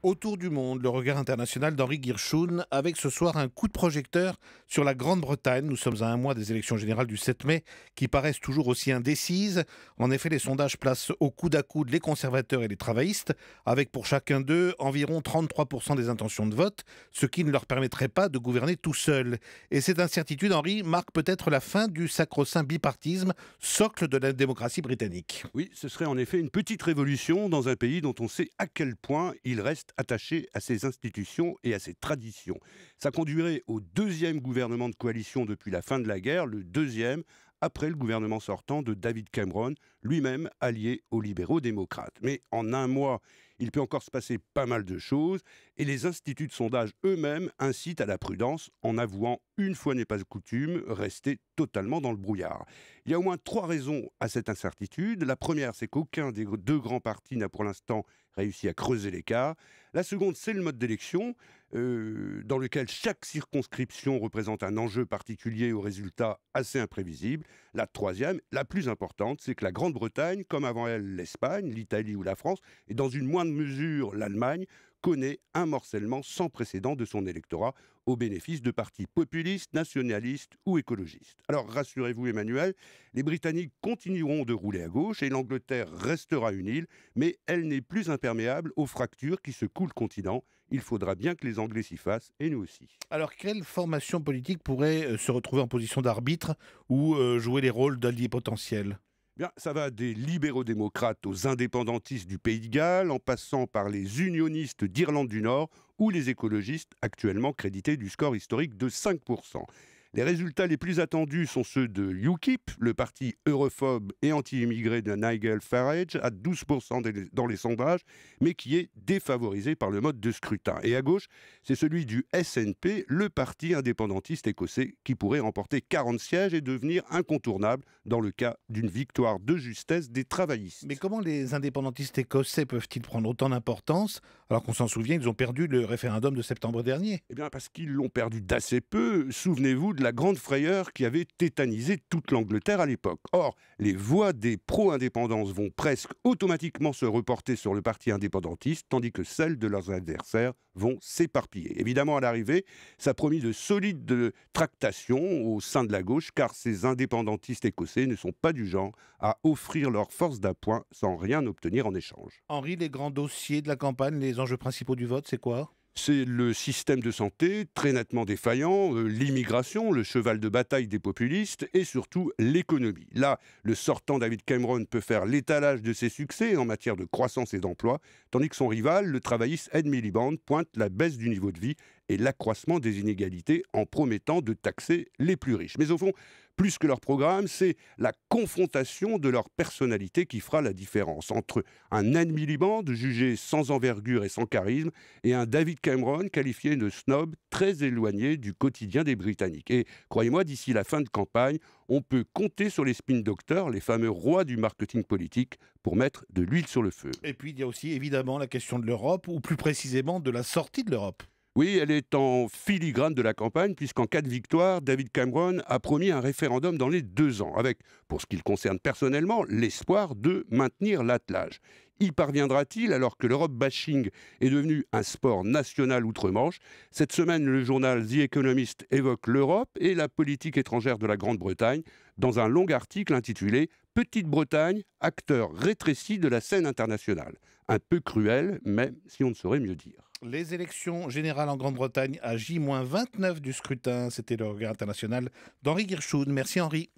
Autour du monde, le regard international d'Henri Guirchoun, avec ce soir un coup de projecteur sur la Grande-Bretagne. Nous sommes à un mois des élections générales du 7 mai, qui paraissent toujours aussi indécises. En effet, les sondages placent au coude à coude les conservateurs et les travaillistes, avec pour chacun d'eux environ 33% des intentions de vote, ce qui ne leur permettrait pas de gouverner tout seuls. Et cette incertitude, Henri, marque peut-être la fin du sacro-saint bipartisme, socle de la démocratie britannique. Oui, ce serait en effet une petite révolution dans un pays dont on sait à quel point il reste attaché à ses institutions et à ses traditions. Ça conduirait au deuxième gouvernement de coalition depuis la fin de la guerre, le deuxième après le gouvernement sortant de David Cameron, lui-même allié aux libéraux démocrates. Mais en un mois, il peut encore se passer pas mal de choses et les instituts de sondage eux-mêmes incitent à la prudence en avouant, une fois n'est pas coutume, rester totalement dans le brouillard. Il y a au moins 3 raisons à cette incertitude. La première, c'est qu'aucun des deux grands partis n'a pour l'instant réussi à creuser l'écart. La seconde, c'est le mode d'élection, dans lequel chaque circonscription représente un enjeu particulier aux résultats assez imprévisibles. La troisième, la plus importante, c'est que la Grande-Bretagne, comme avant elle l'Espagne, l'Italie ou la France, et dans une moindre mesure l'Allemagne, connaît un morcellement sans précédent de son électorat au bénéfice de partis populistes, nationalistes ou écologistes. Alors rassurez-vous Emmanuel, les Britanniques continueront de rouler à gauche et l'Angleterre restera une île, mais elle n'est plus imperméable aux fractures qui secouent le continent. Il faudra bien que les Anglais s'y fassent et nous aussi. Alors, quelle formation politique pourrait se retrouver en position d'arbitre ou jouer les rôles d'alliés potentiels ? Bien, ça va des libéraux-démocrates aux indépendantistes du Pays de Galles, en passant par les unionistes d'Irlande du Nord ou les écologistes actuellement crédités du score historique de 5%. Les résultats les plus attendus sont ceux de UKIP, le parti europhobe et anti-immigré de Nigel Farage, à 12% dans les sondages, mais qui est défavorisé par le mode de scrutin. Et à gauche, c'est celui du SNP, le parti indépendantiste écossais, qui pourrait remporter 40 sièges et devenir incontournable dans le cas d'une victoire de justesse des travaillistes. Mais comment les indépendantistes écossais peuvent-ils prendre autant d'importance alors qu'on s'en souvient, ils ont perdu le référendum de septembre dernier ? Eh bien, parce qu'ils l'ont perdu d'assez peu. Souvenez-vous de la grande frayeur qui avait tétanisé toute l'Angleterre à l'époque. Or, les voix des pro-indépendances vont presque automatiquement se reporter sur le parti indépendantiste, tandis que celles de leurs adversaires vont s'éparpiller. Évidemment, à l'arrivée, ça a promis de solides tractations au sein de la gauche, car ces indépendantistes écossais ne sont pas du genre à offrir leur force d'appoint sans rien obtenir en échange. Henri, les grands dossiers de la campagne, les enjeux principaux du vote, c'est quoi ? C'est le système de santé, très nettement défaillant, l'immigration, le cheval de bataille des populistes, et surtout l'économie. Là, le sortant David Cameron peut faire l'étalage de ses succès en matière de croissance et d'emploi, tandis que son rival, le travailliste Ed Miliband, pointe la baisse du niveau de vie et l'accroissement des inégalités en promettant de taxer les plus riches. Mais au fond, plus que leur programme, c'est la confrontation de leur personnalité qui fera la différence entre un Ed Miliband jugé sans envergure et sans charisme et un David Cameron qualifié de snob très éloigné du quotidien des Britanniques. Et croyez-moi, d'ici la fin de campagne, on peut compter sur les spin doctors, les fameux rois du marketing politique, pour mettre de l'huile sur le feu. Et puis, il y a aussi évidemment la question de l'Europe, ou plus précisément de la sortie de l'Europe. Oui, elle est en filigrane de la campagne, puisqu'en cas de victoire, David Cameron a promis un référendum dans les 2 ans, avec, pour ce qui le concerne personnellement, l'espoir de maintenir l'attelage. Y parviendra-t-il alors que l'Europe bashing est devenu un sport national outre-Manche ? Cette semaine, le journal The Economist évoque l'Europe et la politique étrangère de la Grande-Bretagne dans un long article intitulé « Petite-Bretagne, acteur rétréci de la scène internationale ». Un peu cruel, même si on ne saurait mieux dire. Les élections générales en Grande-Bretagne à J-29 du scrutin, c'était le regard international d'Henri Guirchoun. Merci Henri.